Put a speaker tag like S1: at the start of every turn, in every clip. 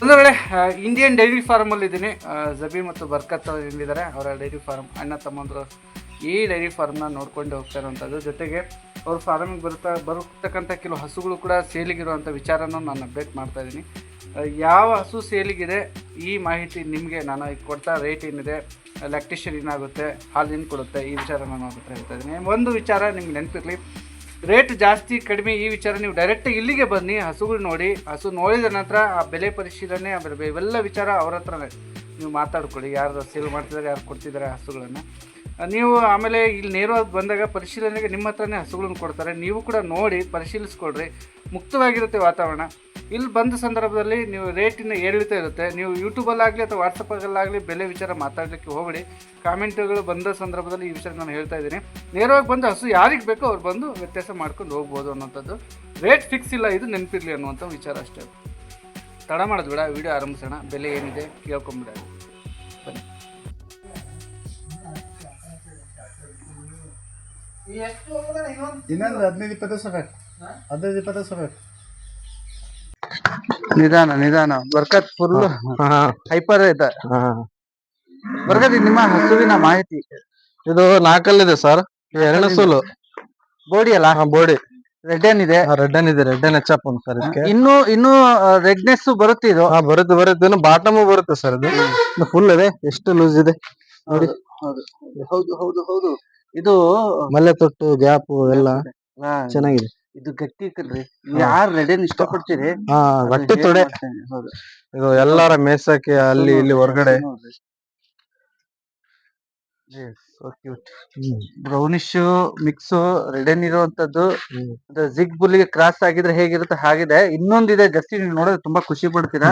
S1: ಒಂದು ವೇಳೆ Indian dairy ಫಾರ್ಮಲ್ಲಿ ಇದ್ದೀನಿ. ಜಬಿ ಮತ್ತು ಬರ್ಕತ್ ಏನಿದ್ದಾರೆ ಅವರ ಡೈರಿ ಫಾರ್ಮ್, ಅಣ್ಣ ತಮ್ಮಂದರು ಈ ಡೈರಿ ಫಾರ್ಮ್ನ ನೋಡ್ಕೊಂಡು ಹೋಗ್ತಾ ಇರುವಂಥದ್ದು. ಜೊತೆಗೆ ಅವ್ರ ಫಾರ್ಮಿಗೆ ಬರತಕ್ಕಂಥ ಕೆಲವು ಹಸುಗಳು ಕೂಡ ಸೇಲಿಗಿರುವಂಥ ವಿಚಾರನ ನಾನು ಅಪ್ಡೇಟ್ ಮಾಡ್ತಾಯಿದ್ದೀನಿ. ಯಾವ ಹಸು ಸೇಲಿಗಿದೆ ಈ ಮಾಹಿತಿ ನಿಮಗೆ ನಾನು ಈಗ ಕೊಡ್ತಾ, ರೇಟ್ ಏನಿದೆ, ಲ್ಯಾಕ್ಟೇಷನ್ ಏನಾಗುತ್ತೆ, ಹಾಲು ಕೊಡುತ್ತೆ, ಈ ವಿಚಾರ ನಾನು ಹೇಳ್ತಾ ಇದ್ದೀನಿ. ಒಂದು ವಿಚಾರ ನಿಮ್ಗೆ ನೆನಪಿರಲಿ, ರೇಟ್ ಜಾಸ್ತಿ ಕಡಿಮೆ ಈ ವಿಚಾರ ನೀವು ಡೈರೆಕ್ಟಾಗಿ ಇಲ್ಲಿಗೆ ಬನ್ನಿ, ಹಸುಗಳು ನೋಡಿ, ಹಸು ನೋಡಿದ ನಂತರ ಆ ಬೆಲೆ ಪರಿಶೀಲನೆ, ಆಮೇಲೆ ಇವೆಲ್ಲ ವಿಚಾರ ಅವ್ರ ಹತ್ರನೇ ನೀವು ಮಾತಾಡ್ಕೊಳ್ಳಿ. ಯಾರು ಸೇಲ್ ಮಾಡ್ತಿದ್ದಾರೆ, ಯಾರು ಕೊಡ್ತಿದ್ದಾರೆ ಹಸುಗಳನ್ನು ನೀವು. ಆಮೇಲೆ ಇಲ್ಲಿ ನೇರವಾಗಿ ಬಂದಾಗ ಪರಿಶೀಲನೆಗೆ ನಿಮ್ಮ ಹತ್ರನೇ ಹಸುಗಳನ್ನು ಕೊಡ್ತಾರೆ. ನೀವು ಕೂಡ ನೋಡಿ ಪರಿಶೀಲಿಸ್ಕೊಳ್ರಿ. ಮುಕ್ತವಾಗಿರುತ್ತೆ ವಾತಾವರಣ. ಇಲ್ಲಿ ಬಂದ ಸಂದರ್ಭದಲ್ಲಿ ನೀವು ರೇಟಿನ ಏರಿಳಿತ ಇರುತ್ತೆ. ನೀವು ಯೂಟ್ಯೂಬಲ್ಲಾಗಲಿ ಅಥವಾ ವಾಟ್ಸಪ್ಪಲ್ಲಾಗಲಿ ಬೆಲೆ ವಿಚಾರ ಮಾತಾಡಲಿಕ್ಕೆ ಹೋಗಬೇಡಿ. ಕಾಮೆಂಟ್ಗಳು ಬಂದ ಸಂದರ್ಭದಲ್ಲಿ ಈ ವಿಚಾರ ನಾನು ಹೇಳ್ತಾ ಇದ್ದೀನಿ. ನೇರವಾಗಿ ಬಂದು ಹಸು ಯಾರಿಗೆ ಬೇಕೋ ಅವ್ರು ಬಂದು ವ್ಯತ್ಯಾಸ ಮಾಡ್ಕೊಂಡು ಹೋಗ್ಬೋದು ಅನ್ನೋಂಥದ್ದು. ರೇಟ್ ಫಿಕ್ಸ್ ಇಲ್ಲ, ಇದು ನೆನಪಿರಲಿ ಅನ್ನುವಂಥ ವಿಚಾರ ಅಷ್ಟೇ. ತಡ ಮಾಡೋದು ಬೇಡ, ವಿಡಿಯೋ ಆರಂಭಿಸೋಣ. ಬೆಲೆ ಏನಿದೆ ಕೇಳ್ಕೊಂಬಿಡ ಬನ್ನಿ.
S2: ಇನ್ನೊಂದು 15-20 ಸಾವಿರ, 15-20 ಸಾವಿರ.
S1: ನಿಧಾನ ಬರ್ಕತ್ ಫುಲ್ ಹೈಪರ್ ಐತೆ. ಬರ್ಕತ್ ನಿಮ್ಮ ಹಸುವಿನ ಮಾಹಿತಿ.
S2: ಇದು 4 ಇದೆ ಸರ್. ಎರಡನೇ ಸೂಲು
S1: ಬೋಡಿ ಅಲ್ಲ?
S2: ಬೋಡಿ
S1: ರೆಡ್ ಏನಿದೆ?
S2: ರೆಡ್ ಇದೆ. ರೆಡ್ ಹೆಚ್ಚಪ್ ಸರ್.
S1: ಇನ್ನು ರೆಡ್ನೆಸ್ ಬರುತ್ತೆ ಇದು?
S2: ಬರುತ್ತೆ. ಇನ್ನು ಬಾಟಮ್ ಬರುತ್ತೆ ಸರ್. ಇದು ಫುಲ್ ಇದೆ. ಎಷ್ಟು ಲೂಸ್ ಇದೆ ನೋಡಿ.
S1: ಹೌದು. ಇದು
S2: ಮಲ್ಲೆ ತೊಟ್ಟು ಗ್ಯಾಪ್ ಎಲ್ಲ ಚೆನ್ನಾಗಿದೆ.
S1: ಇದು ಗಟ್ಟಿ ಕಲ್ರಿ. ಯಾರು ರೆಡ್ ಇಷ್ಟಪಡ್ತೀರಿ?
S2: ಗಟ್ಟಿ ತೊಡೆ. ಇದು ಎಲ್ಲಾರ ಮೇಸಕ್ಕೆ ಅಲ್ಲಿ ಇಲ್ಲಿ ಹೊರಗಡೆ.
S1: ಬ್ರೌನಿಶ್ ಮಿಕ್ಸ್ ರೆಡ್ ಇರುವಂತದ್ದು. ಜಿಗ್ ಬುಲ್ಲಿಗೆ ಕ್ರಾಸ್ ಆಗಿದ್ರೆ ಹೇಗಿರುತ್ತೆ ಹಾಗಿದೆ. ಇನ್ನೊಂದಿದೆ ಜರ್ಸಿ, ನೀವು ನೋಡಿದ್ರೆ ತುಂಬಾ ಖುಷಿ ಪಡ್ತೀರಾ.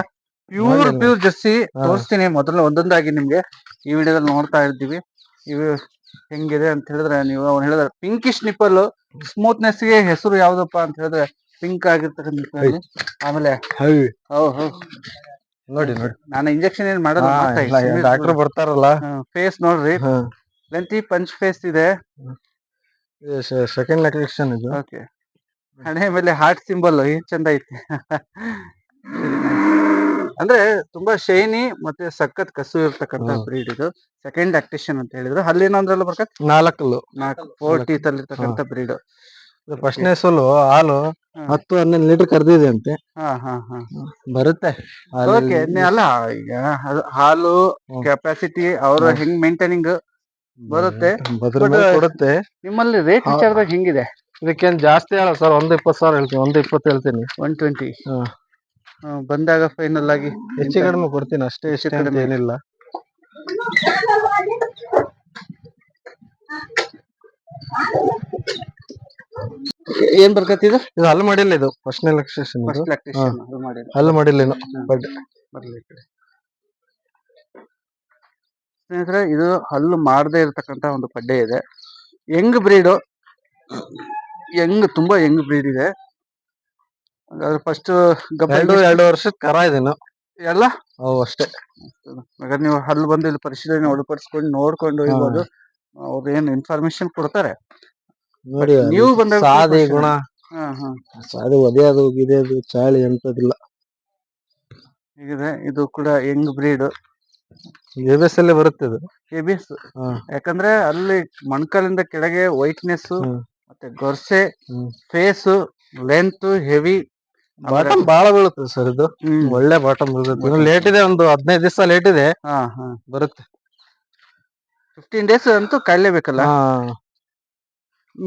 S1: ಪ್ಯೂರ್ ಜರ್ಸಿ ತೋರಿಸ್ತೀನಿ ಮೊದಲು ಒಂದೊಂದಾಗಿ ನಿಮ್ಗೆ. ಈ ವಿಡಿಯೋದಲ್ಲಿ ನೋಡ್ತಾ ಇದ್ದೀವಿ. ಇವು ಹೆಂಗಿದೆ ಅಂತ ಹೇಳಿದ್ರೆ, ನೀವು ಅವ್ನು ಹೇಳಿದ್ರೆ ಪಿಂಕಿಶ್ ನಿಪ್ಪಲ್ ಸ್ಮೂತ್ನೆಸ್ ಗೆ ಹೆಸರು ಯಾವ್ದಪ್ಪ ಅಂತ ಹೇಳಿದ್ರೆ ಪಿಂಕ್ ಆಗಿರ್ತಕ್ಕಂಥ. ಆಮೇಲೆ
S2: ನೋಡಿ
S1: ನಾನು ಇಂಜೆಕ್ಷನ್ ಏನ್ ಮಾಡೋದು,
S2: ಡಾಕ್ಟರ್ ಬರ್ತಾರಲ್ಲ.
S1: ಫೇಸ್ ನೋಡ್ರಿ, ಲೆಂತಿ ಪಂಚ್ ಫೇಸ್ ಇದೆ.
S2: ಸೆಕೆಂಡ್ ಲ್ಯಾಕ್ಟೇಷನ್ ಇದು.
S1: ಓಕೆ, ಹಣೆ ಮೇಲೆ ಹಾರ್ಟ್ ಸಿಂಬಲ್ ಏನ್ ಚಂದ ಐತಿ. ಅಂದ್ರೆ ತುಂಬಾ ಶೈನಿ ಮತ್ತೆ ಸಖತ್ ಕಸು ಇರ್ತಕ್ಕಂಥ ಬ್ರೀಡ್ ಇದು. ಸೆಕೆಂಡ್ ಲ್ಯಾಕ್ಟೇಷನ್ ಅಂತ ಹೇಳಿದ್ರು. ಅಲ್ಲೇನೋ ಅಂದ್ರಲ್ಲ ಬರ್ಕತ್? 4 ಟೀತ್ ಅಲ್ಲಿ ಇರ್ತಕ್ಕಂಥ ಬ್ರೀಡ್.
S2: ಫಸ್ಟ್ನೇ ಸೋಲು ಹಾಲು 10-11 ಲೀಟರ್ ಕರ್ದಿದೆ ಅಂತೆ. ಬರುತ್ತೆ
S1: ಅಲ್ಲ. ಈಗ ಹಾಲು ಕೆಪಾಸಿಟಿ ಅವ್ರ ಹೆಂಗ್ ಮೇಂಟೈನಿಂಗ್ ಬರುತ್ತೆ.
S2: ಕೊಡುತ್ತೆ.
S1: ನಿಮ್ಮಲ್ಲಿ ರೇಟ್ ವಿಚಾರದಾಗ ಹೆಂಗಿದೆ?
S2: ಇದಕ್ಕೇನ್ ಜಾಸ್ತಿ ಹೇಳ ಸರ್. 120 ಸಾವಿರ ಹೇಳ್ತೀನಿ. 120 ಹೇಳ್ತೀನಿ.
S1: 120 ಬಂದಾಗ ಫೈನಲ್ ಆಗಿ
S2: ಹೆಚ್ಚು ಕಡಿಮೆ ಕೊಡ್ತೀನಿ ಅಷ್ಟೇ. ಇಷ್ಟ ಏನಿಲ್ಲ.
S1: ಏನ್ ಬರ್ಕತ್ತಿದ?
S2: ಇದು ಹಲ್ಲು ಮಾಡಿಲ್ಲ. ಇದು ಫಸ್ಟ್ ಲ್ಯಾಕ್ಟೇಷನ್. ಹಲ್ಲು ಮಾಡಿಲ್ಲ ಇನ್ನು.
S1: ಬರ್ಲಿ ಸ್ನೇಹಿತರೆ, ಇದು ಹಲ್ಲು ಮಾಡದೇ ಇರತಕ್ಕಂತ ಒಂದು ಪಡ್ಡೆ ಇದೆ. ಯಂಗ್ ಬ್ರೀಡು, ತುಂಬಾ ಯಂಗ್ ಬ್ರೀಡ್ ಇದೆ. ಫಸ್ಟ್
S2: 2 ವರ್ಷದ ಕರ ಇದೇನು
S1: ಎಲ್ಲ
S2: ಅಷ್ಟೇ.
S1: ನೀವು ಹಲ್ಲು ಬಂದು ಇಲ್ಲಿ ಪರಿಶೀಲನೆ ಒಳಪಡಿಸ್ಕೊಂಡು ನೋಡ್ಕೊಂಡು ಹೋಗ್ಬೋದು. ಅವ್ರು ಏನ್ ಇನ್ಫಾರ್ಮೇಶನ್ ಕೊಡ್ತಾರೆ
S2: ನೋಡಿ.
S1: ನೀವು ಬಂದಾಗ
S2: ಸಾದಿ ಗುಣ, ಸಾದಿ ಒದೆಯೋದು ಗಿದೆಯೋದು ಚಾಳಿ ಎಂತದಿಲ್ಲ.
S1: ಹೀಗಿದೆ. ಇದು ಕೂಡ ಯಂಗ್ ಬ್ರೀಡ್.
S2: ಎಬಿಎಸ್ ಅಲ್ಲೇ ಬರುತ್ತೆ ಇದು.
S1: ಎಬಿಎಸ್ ಯಾಕಂದ್ರೆ ಅಲ್ಲಿ ಮೊಣಕಾಲಿಂದ ಕೆಳಗೆ ವೈಟ್ನೆಸ್ ಮತ್ತೆ ಗೊರ್ಸೆ, ಫೇಸ್ ಲೆಂತ್ ಹೆವಿ,
S2: ಬಾಟಮ್ ಬಾಳ ಬೀಳುತ್ತೆ ಸರ್. ಇದು ಒಳ್ಳೆ ಬಾಟಮ್ ಬೀಳುತ್ತೆ. ಲೇಟ್ ಇದೆ, ಒಂದು 15 ದಿವಸ ಲೇಟ್ ಇದೆ. ಬರುತ್ತೆ.
S1: 15 ಡೇಸ್ ಅಂತೂ ಕಾಯ್ಲೇಬೇಕಲ್ಲ.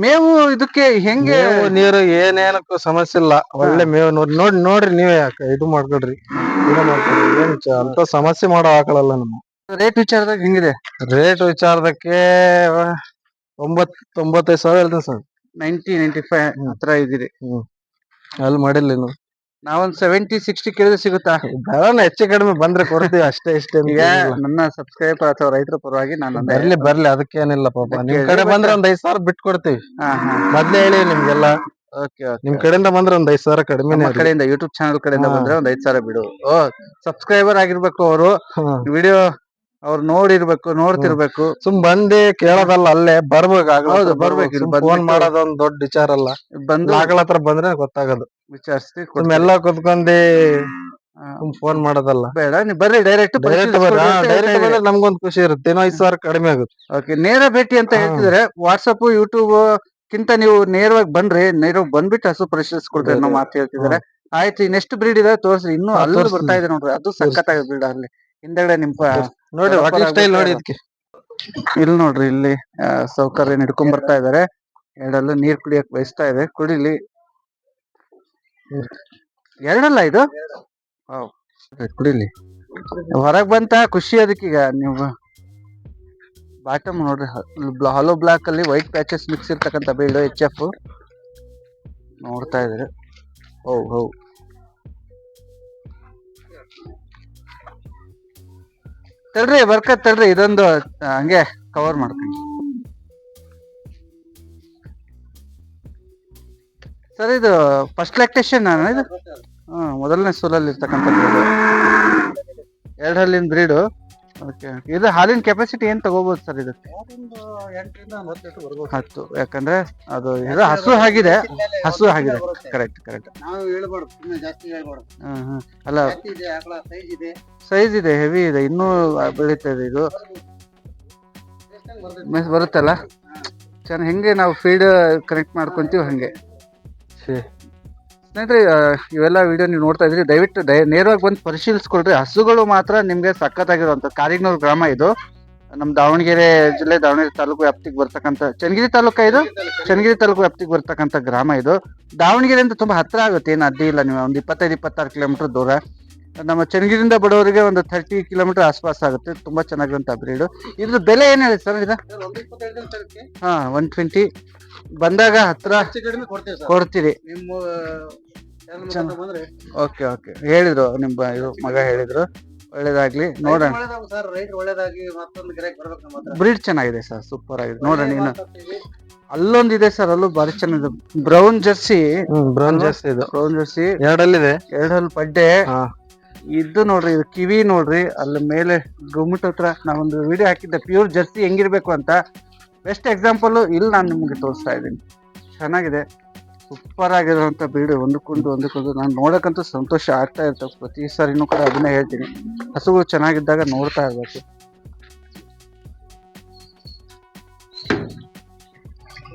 S1: ಮೇವು ಇದಕ್ಕೆ ಹೆಂಗೆ?
S2: ನೀರು ಏನೇನಕ್ಕೂ ಸಮಸ್ಯೆ ಇಲ್ಲ. ಒಳ್ಳೆ ಮೇವು ನೋಡ್ರಿ ನೀವೇ. ಇದು ಮಾಡ್ಕೊಡ್ರಿ, ಏನ್ ಅಂತ ಸಮಸ್ಯೆ ಮಾಡೋ ಆಕಳಲ್ಲ ನಮ್ಮ.
S1: ರೇಟ್ ವಿಚಾರದಾಗ ಹೆಂಗಿದೆ?
S2: ರೇಟ್ ವಿಚಾರದಕ್ಕೆ 90-95 ಸಾವಿರ ಹೇಳ್ತೀನಿ ಸರ್.
S1: 90-95 ಹತ್ರ ಇದ್ದೀರಿ.
S2: ಅಲ್ಲಿ ಮಾಡಿಲ್ಲ ಇನ್ನು.
S1: ನಾವೊಂದ್ 70-60 ಕೇಳಿದ್ರೆ ಸಿಗುತ್ತಾ?
S2: ಹೆಚ್ಚು ಕಡಿಮೆ ಬಂದ್ರೆ ಕೊಡ್ತೀವಿ ಅಷ್ಟೇ. ಇಷ್ಟೇ.
S1: ನನ್ನ ಸಬ್ಸ್ಕ್ರೈಬರ್ ಅಥವಾ ರೈತರ ಪರವಾಗಿ ನಾನು
S2: ಬರ್ಲಿ ಅದಕ್ಕೇನಿಲ್ಲ ಪಾಪ. ನಿಮ್ ಕಡೆ ಬಂದ್ರೆ ಒಂದ್ 5 ಸಾವಿರ ಬಿಟ್ಟು ಕೊಡ್ತೀವಿ. ಮೊದ್ಲೇ ಹೇಳಿ ನಿಮ್ಗೆಲ್ಲ. ನಿಮ್ ಕಡೆಯಿಂದ ಬಂದ್ರೆ ಒಂದ್ 5 ಸಾವಿರ ಕಡಿಮೆ.
S1: ಕಡೆಯಿಂದ ಯೂಟ್ಯೂಬ್ ಚಾನಲ್ ಕಡೆಯಿಂದ ಬಂದ್ರೆ ಒಂದ್ 5 ಸಾವಿರ ಬಿಡು. ಸಬ್ಸ್ಕ್ರೈಬರ್ ಆಗಿರ್ಬೇಕು ಅವರು. ವಿಡಿಯೋ ಅವ್ರು ನೋಡ್ತಿರ್ಬೇಕು.
S2: ಸುಮ್ ಬಂದಿ ಕೇಳೋದಲ್ಲ, ಅಲ್ಲೇ ಬರ್ಬೇಕು.
S1: ಹೌದು, ಬರ್ಬೇಕು.
S2: ಫೋನ್ ಮಾಡೋದೊಂದ್ ದೊಡ್ಡ ವಿಚಾರ ಅಲ್ಲ. ಬಂದು ಆಕಳ ಹತ್ರ ಬಂದ್ರೆ ಗೊತ್ತಾಗೋದು.
S1: ವಿಚಾರಿಸಿ
S2: ಎಲ್ಲ ಕುತ್ಕೊಂಡಿ ಫೋನ್ ಮಾಡೋದಲ್ಲ.
S1: ಬೇಡ, ನೀವು ಬರ್ರಿ ಡೈರೆಕ್ಟ್
S2: ಡೈರೆಕ್ಟ್ ಬಂದ್ರೆ ನಮ್ಗೊಂದ್ ಖುಷಿ ಇರುತ್ತೆ, ಏನೋ 5,000 ಕಡಿಮೆ ಆಗುತ್ತೆ.
S1: ಓಕೆ, ನೇರ ಭೇಟಿ ಅಂತ ಹೇಳ್ತಿದ್ರೆ ವಾಟ್ಸಪ್ ಯೂಟ್ಯೂಬ್ ಕಿಂತ ನೀವು ನೇರವಾಗಿ ಬನ್ರಿ, ನೇರವಾಗಿ ಬಂದ್ಬಿಟ್ಟು ಹಸು ಪರಿಶೀಲಿಸ್ಕೊಳ್ತಾರೆ ನಾವು ಮಾತು ಹೇಳ್ತಿದ್ದಾರೆ. ಆಯ್ತು, ಇನ್ನೆಷ್ಟು ಬ್ರೀಡ್ ಇದೆ ತೋರಿಸ್ರಿ. ಇನ್ನೂ ಅಲ್ಲೂ ಬರ್ತಾ ಇದೆ ನೋಡ್ರಿ, ಅದು ಸಖತ್ತಾಗಿದೆ ಬ್ರೀಡ್. ಅಲ್ಲಿ ಹಿಂದೆಗಡೆ ನಿಮ್
S2: ನೋಡಿ ವಾಕಿಂಗ್ ಸ್ಟೈಲ್ ನೋಡಿ ಇದಕ್ಕೆ.
S1: ಇಲ್ಲಿ ನೋಡ್ರಿ, ಇಲ್ಲಿ ಸೌಕರ್ಯ ಹಿಡ್ಕೊಂಡ್ ಬರ್ತಾ ಇದಾರೆ. ಎರಡಲ್ಲೂ ನೀರ್ ಕುಡಿಯಕ್ ಬಯಸ್ತಾ ಇದೆ, ಕುಡಿಲಿ. ಎರಡಲ್ಲ ಇದು, ಕುಡಿಲಿ. ಹೊರಗ್ ಬಂತ ಖುಷಿ ಅದಕ್ಕೀಗ. ನೀವು ಬಾಟಮ್ ನೋಡ್ರಿ, ಹಾಲೋ ಬ್ಲಾಕ್ ಅಲ್ಲಿ ವೈಟ್ ಪ್ಯಾಚಸ್ ಮಿಕ್ಸ್ ಇರ್ತಕ್ಕಂಥ ಬೀಡು HF ನೋಡ್ತಾ ಇದ್ರಿ. ಹೌ ತಡ್ರಿ, ಬರ್ಕತ್ ತಡ್ರಿ, ಇದೊಂದು ಹಂಗೆ ಕವರ್ ಮಾಡ್ತೀನಿ ಸರ್. ಇದು ಫಸ್ಟ್ ಲ್ಯಾಕ್ಟೇಷನ್ ಇದು ಮೊದಲನೇ ಸೋಲಲ್ಲಿ ಇರ್ತಕ್ಕಂಥ ಬ್ರೀಡು, 2 ಹಲ್ಲಿನ ಬ್ರೀಡು. ಓಕೆ, ಇದು ಹಾಲಿನ ಕೆಪಾಸಿಟಿ ಏನ್ ತಗೋಬಹುದು ಸರ್ ಇದಕ್ಕೆ? 10, ಯಾಕಂದ್ರೆ ಅದು ಇದು ಹಸು ಆಗಿದೆ. ಕರೆಕ್ಟ್. ಅಲ್ಲ, ಸೈಜ್ ಇದೆ, ಹೆವಿ ಇದೆ, ಇನ್ನೂ ಬೆಳೀತಾ ಇದೆ. ಇದು ಬರುತ್ತಲ್ಲ ಚೆನ್ನಾಗಿ. ಹೆಂಗೆ ನಾವು ಫೀಡ್ ಕನೆಕ್ಟ್ ಮಾಡ್ಕೊಂತೀವಿ ಹಂಗೆ. ಸ್ನೇಹಿತರೆ, ಇವೆಲ್ಲ ವಿಡಿಯೋ ನೀವು ನೋಡ್ತಾ ಇದ್ರಿ, ದಯವಿಟ್ಟು ನೇರವಾಗಿ ಬಂದು ಪರಿಶೀಲಿಸ್ಕೊಳ್ರಿ. ಹಸುಗಳು ಮಾತ್ರ ನಿಮ್ಗೆ ಸಖತ್ತಾಗಿರುವಂತ ಕಾರಿಗ್ನೂರು ಗ್ರಾಮ ಇದು, ನಮ್ಮ ದಾವಣಗೆರೆ ಜಿಲ್ಲೆ, ದಾವಣಗೆರೆ ತಾಲೂಕು ವ್ಯಾಪ್ತಿಗೆ ಬರ್ತಕ್ಕಂಥ ಚನ್ನಗಿರಿ ತಾಲೂಕ ಇದು, ಚನ್ನಗಿರಿ ತಾಲೂಕು ವ್ಯಾಪ್ತಿಗೆ ಬರ್ತಕ್ಕಂಥ ಗ್ರಾಮ ಇದು. ದಾವಣಗೆರೆಯಿಂದ ತುಂಬಾ ಹತ್ರ ಆಗುತ್ತೆ, ಏನು ಅಡ್ಡಿ ಇಲ್ಲ. ನೀವು ಒಂದು 25-26 ಕಿಲೋಮೀಟರ್ ದೂರ. ನಮ್ಮ ಚನ್ನಗಿರಿಯಿಂದ ಬಡವರಿಗೆ ಒಂದು 30 ಕಿಲೋಮೀಟರ್ ಆಸ್ಪಾಸ್ ಆಗುತ್ತೆ. ತುಂಬಾ ಚೆನ್ನಾಗಿರುವಂತ ಬ್ರೀಡು. ಇದ್ರ ಬೆಲೆ ಏನ್ ಹೇಳಿ ಸರ್? ಇದು 120 ಬಂದಾಗ ಹತ್ರ ಕೊಡ್ತೀರಿ. ಓಕೆ, ಹೇಳಿದ್ರು ನಿಮ್ಮ ಮಗ ಹೇಳಿದ್ರು. ಒಳ್ಳೇದಾಗ್ಲಿ, ನೋಡೋಣ. ಬ್ರೀಡ್ ಚೆನ್ನಾಗಿದೆ ಸರ್, ಸೂಪರ್ ಆಗಿದೆ. ನೋಡೋಣ, ಇನ್ನು ಅಲ್ಲೊಂದಿದೆ ಸರ್, ಅಲ್ಲೂ ಬಾರಿ ಚೆನ್ನಾಗಿದೆ. ಬ್ರೌನ್ ಜರ್ಸಿ,
S2: ಬ್ರೌನ್ ಜರ್ಸಿ 2 ಹಲ್ಲಿದೆ,
S1: 2 ಹಲ್ಲು ಪಡ್ಡೆ. ಇದು ನೋಡ್ರಿ, ಇದು ಕಿವಿ ನೋಡ್ರಿ, ಅಲ್ಲಿ ಮೇಲೆ ಗುಮ್ಮಟ ಹತ್ರ ನಾವೊಂದು ವಿಡಿಯೋ ಹಾಕಿದ್ದೆ ಪ್ಯೂರ್ ಜರ್ಸಿ ಹೆಂಗಿರ್ಬೇಕು ಅಂತ. ಬೆಸ್ಟ್ ಎಕ್ಸಾಂಪಲ್ ಇಲ್ಲಿ ನಾನು ನಿಮ್ಗೆ ತೋರಿಸ್ತಾ ಇದ್ದೀನಿ. ಚೆನ್ನಾಗಿದೆ, ಸೂಪರ್ ಆಗಿರುವಂತ ಬ್ರೀಡ್. ಒಂದಕ್ಕೊಂದು ನಾನು ನೋಡಕ್ಕಂತೂ ಸಂತೋಷ ಆಗ್ತಾ ಇರ್ತವೆ ಪ್ರತಿ ಸಾರಿನೂ ಕೂಡ. ಅದನ್ನೇ ಹೇಳ್ತೀನಿ, ಹಸುಗಳು ಚೆನ್ನಾಗಿದ್ದಾಗ ನೋಡ್ತಾ ಇರ್ಬೇಕು.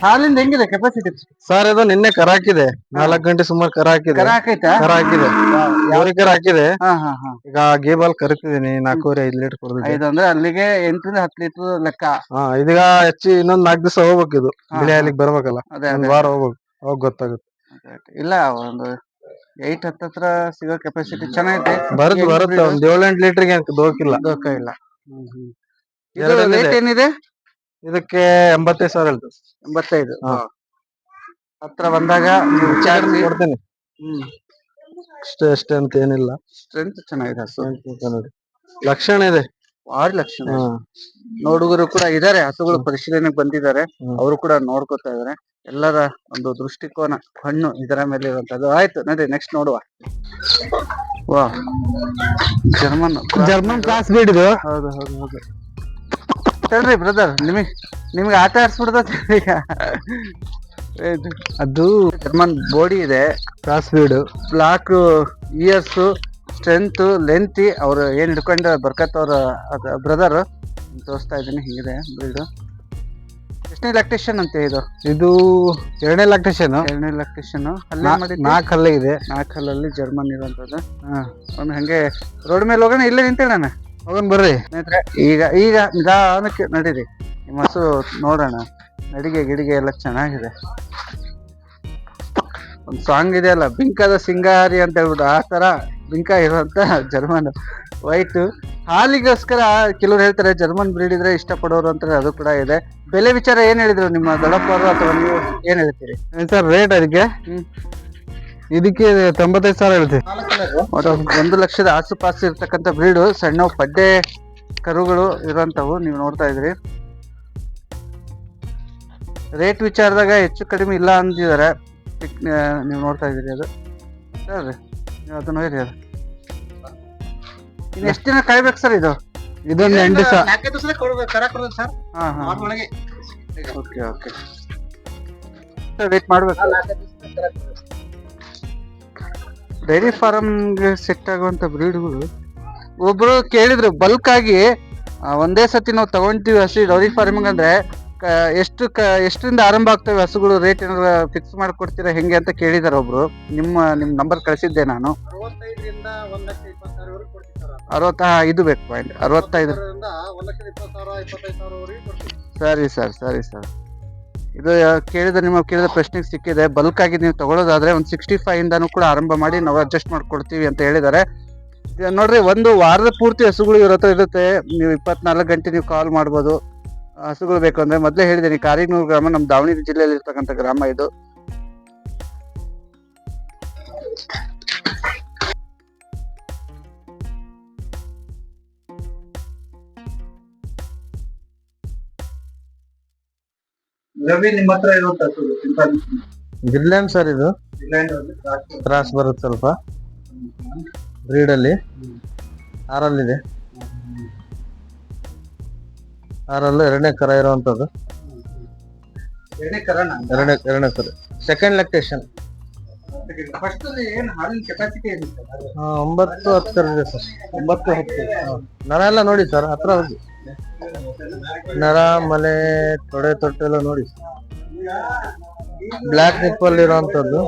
S1: ಹಾಲಿಂದ ಹೆಂಗಿದೆ ಕೆಪಾಸಿಟಿ
S2: ಸರ್? ಇದು ನಿನ್ನೆ ಕರ ಹಾಕಿದೆ, 4 ಗಂಟೆ ಸುಮಾರು ಕರ ಹಾಕಿದೆ. ಕರ ಹಾಕಿದೆ, ಕರ ಹಾಕಿದೆ. ಈಗ ಗೇಬಲ್ ಕರಿತಿದೀನಿ, 4.5 ಲೀಟರ್ ಕೊಡ್ತಿದ್ದೆ.
S1: ಅಂದ್ರೆ ಅಲ್ಲಿಗೆ 8-10 ಲೀಟರ್ ಲೆಕ್ಕ.
S2: ಇದೀಗ ಹೆಚ್ಚಿ ಇನ್ನೊಂದ್ 4 ದಿವಸ ಹೋಗ್ಬೇಕು. ಇದು ಬಿಳಿ ಹಾಲಿಗೆ ಬರ್ಬೇಕಲ್ಲ, 1 ವಾರ ಹೋಗ್ಬೇಕು, ಅವಾಗ ಗೊತ್ತಾಗುತ್ತೆ.
S1: ಇಲ್ಲ, ಒಂದು 8-10 ಹತ್ರ ಸಿಗೋ ಕೆಪಾಸಿಟಿ ಚೆನ್ನಾಗಿದೆ.
S2: ಬರುತ್ತೆ ಒಂದ್ 7-8 ಲೀಟರ್ಗೆ ದೋಖ ಇಲ್ಲ.
S1: ಏನಿದೆ
S2: ಇದಕ್ಕೆ 85,000 ಹೇಳ್ತದೆ.
S1: 85 ಹತ್ರ ಬಂದಾಗ
S2: ಕೊಡ್ತೇನೆ. ಅಷ್ಟೇ ಅಂತ ಏನಿಲ್ಲ.
S1: ಸ್ಟ್ರೆಂತ್ ಚೆನ್ನಾಗಿದೆ ಹಸು,
S2: ಲಕ್ಷಣ ಇದೆ,
S1: ಭಾರಿ ಲಕ್ಷಣ. ನೋಡುಗರು ಕೂಡ ಇದಾರೆ, ಹಸುಗಳು ಪರಿಶೀಲನೆಗೆ ಬಂದಿದ್ದಾರೆ, ಅವರು ಕೂಡ ನೋಡ್ಕೊತಾ ಇದಾರೆ. ಎಲ್ಲರ ಒಂದು ದೃಷ್ಟಿಕೋನ ಹಣ್ಣು ಇದರ ಮೇಲೆ ಇರುವಂತದ್ದು. ಆಯ್ತು, ನಡಿ ನೆಕ್ಸ್ಟ್ ನೋಡುವ. ವಾ, ಜರ್ಮನ್ ಕ್ಲಾಸ್ ಬ್ರೀಡ್ ಇದು. ಹೌದು. ತಡ್ರಿ ಬ್ರದರ್, ನಿಮ್ಗೆ ಆಟ ಆಡ್ಸ್ಬಿಡ್ದ ಈಗ. ಅದು ಜರ್ಮನ್ ಬಾಡಿ ಇದೆ,
S2: cross breed,
S1: black ears, strength, length. ಅವ್ರು ಏನ್ ಹಿಡ್ಕೊಂಡು ಬರ್ಕತ್ ಅವ್ರ ಬ್ರದರ್ ತೋರಿಸ್ತಾ ಇದ್ದೀನಿ. ಹೀಗಿದೆ ಬ್ರೀಡ್. ಎಷ್ಟನೇ ಲ್ಯಾಕ್ಟೇಷನ್ ಅಂತೆ ಇದು?
S2: 2ನೇ ಲ್ಯಾಕ್ಟೇಷನ್.
S1: 4 ಹಲ್ಲು ಇದೆ. 4 ಹಲ್ಲಲ್ಲಿ ಜರ್ಮನ್ ಇರುವಂತದ್ದು. ಒಂದು ಹಂಗೆ ರೋಡ್ ಮೇಲೆ ಹೋಗೋಣ, ಇಲ್ಲೇ ನಿಂತೇಳಣ,
S2: ಹೋಗೋಣ ಬರ್ರಿ
S1: ಸ್ನೇಹಿತರೆ. ಈಗ ನಿಧಾನಕ್ಕೆ ನಡೀರಿ, ನಿಮ್ಮ ಹಸು ನೋಡೋಣ. ನಡಿಗೆ ಗಿಡಿಗೆ ಎಲ್ಲ ಚೆನ್ನಾಗಿದೆ. ಒಂದು ಸಾಂಗ್ ಇದೆ ಅಲ್ಲ, ಬಿಂಕದ ಸಿಂಗಾರಿ ಅಂತ ಹೇಳ್ಬಿಟ್ಟು, ಆ ತರ ಬಿಂಕ ಇರುವಂತ ಜರ್ಮನ್ ವೈಟ್. ಹಾಲಿಗೋಸ್ಕರ ಕೆಲವ್ರು ಹೇಳ್ತಾರೆ ಜರ್ಮನ್ ಬ್ರೀಡ್ ಇದ್ರೆ ಇಷ್ಟಪಡೋರು ಅಂತಾರೆ, ಅದು ಕೂಡ ಇದೆ. ಬೆಲೆ ವಿಚಾರ ಏನ್ ಹೇಳಿದ್ರು ನಿಮ್ಮ ದೊಡ್ಡಪ್ಪರು, ಅಥವಾ ನೀವು ಏನ್ ಹೇಳ್ತೀರಿ
S2: ಸರ್? ರೇಟ್ ಇದಕ್ಕೆ 95,000 ಹೇಳ್ತೀವಿ.
S1: 1 ಲಕ್ಷದ ಆಸುಪಾಸು ಇರ್ತಕ್ಕಂಥ ಬ್ರೀಡು. ಸಣ್ಣ ಪಡ್ಡೆ ಕರುಗಳು ಇರುವಂತವು ನೀವು ನೋಡ್ತಾ ಇದ್ರಿ. ರೇಟ್ ವಿಚಾರದಾಗ ಹೆಚ್ಚು ಕಡಿಮೆ ಇಲ್ಲ ಅಂದಿದ್ದಾರೆ, ನೀವು ನೋಡ್ತಾ ಇದ್ದೀರಿ. ಅದು ಸರ್, ನೀವು ಅದನ್ನ ಹೋಯ್ರಿ. ಅದು ಇನ್ನು ಎಷ್ಟು ದಿನ ಕಾಯ್ಬೇಕು ಸರ್? ಇದೊಂದು 8 ದಿವಸ. ಓಕೆ, ವೇಟ್ ಮಾಡ್ಬೇಕು. ಡೈರಿ ಫಾರಮ್ಗೆ ಸೆಟ್ ಆಗುವಂತ ಬ್ರೀಡ್ಗಳು ಒಬ್ರು ಕೇಳಿದ್ರು ಬಲ್ಕ್ ಆಗಿ ಒಂದೇ ಸತಿ ನಾವು ತಗೊಂತೀವಿ ಹಸಿ ಡೈರಿ ಫಾರ್ಮಿಂಗ್ ಅಂದ್ರೆ ಎಷ್ಟರಿಂದ ಆರಂಭ ಆಗ್ತವೆ ಹಸುಗಳು ರೇಟ್ ಏನಾದ್ರು ಫಿಕ್ಸ್ ಮಾಡ್ಕೊಡ್ತೀರಾ ಹೆಂಗೆ ಅಂತ ಕೇಳಿದಾರೆ ಒಬ್ರು. ನಿಮ್ ನಂಬರ್ ಕಳಿಸಿದ್ದೆ ನಾನು. 60 ಇದು ಬೇಕು ಪಾಯಿಂಟ್ 65. ಸರಿ ಸರ್ ಸರಿ ಸರ್. ಇದು ಕೇಳಿದ ಪ್ರಶ್ನೆಗೆ ಸಿಕ್ಕಿದೆ. ಬಲ್ಕ್ ಆಗಿ ನೀವು ತಗೊಳ್ಳೋದಾದ್ರೆ ಒಂದು 65 ಇಂದಾನು ಕೂಡ ಆರಂಭ ಮಾಡಿ ನಾವು ಅಡ್ಜಸ್ಟ್ ಮಾಡ್ಕೊಡ್ತೀವಿ ಅಂತ ಹೇಳಿದ್ದಾರೆ. ನೋಡ್ರಿ, ಒಂದು ವಾರದ ಪೂರ್ತಿ ಹಸುಗಳು ಇವ್ರ ಹತ್ರ ಇರುತ್ತೆ. ನೀವು 24 ಗಂಟೆ ನೀವು ಕಾಲ್ ಮಾಡ್ಬೋದು ಹಸುಗಳು ಬೇಕು ಅಂದ್ರೆ. ಮೊದಲೇ ಹೇಳಿದ್ದೀನಿ, ಕಾರಿಗ್ನೂರು ಗ್ರಾಮ ನಮ್ಮ ದಾವಣಗೆರೆ ಜಿಲ್ಲೆಯಲ್ಲಿ ಇರ್ತಕ್ಕಂಥ ಗ್ರಾಮ ಇದು. ರವಿ, ನಿಮ್ಮ ಹತ್ರ ಇರುವಂತ
S2: ಗಿರ್ಲ್ಯಾಂಡ್ ಸರ್, ಇದು ಕ್ರಾಸ್ ಬರುತ್ತೆ ಸ್ವಲ್ಪ ಬ್ರೀಡ್ ಅಲ್ಲಿ. ಆರಲ್ಲಿದೆ, ಆರಲ್ಲೂ 2ನೇ ಕರ ಇರುವಂತದ್ದು. 2ನೇ ಕರ, ಸೆಕೆಂಡ್ ಲ್ಯಾಕ್ಟೇಷನ್.
S1: ಏನು ಹಾಲಿನ ಕೆಪಾಸಿಟಿ ಇದೆ ಸರ್?
S2: 9-10 ಕರ ಇದೆ ಸರ್.
S1: 9-10
S2: ನರ ಎಲ್ಲ ನೋಡಿ ಸರ್, ಹತ್ರ ಹೋಗಿ ನರ, ಮಲೆ, ತೊಡೆ, ತೊಟ್ಟೆಲ್ಲ ನೋಡಿ. ಬ್ಲ್ಯಾಕ್ ನಿಪ್ಪಲ್ ಇರುವಂತದ್ದು.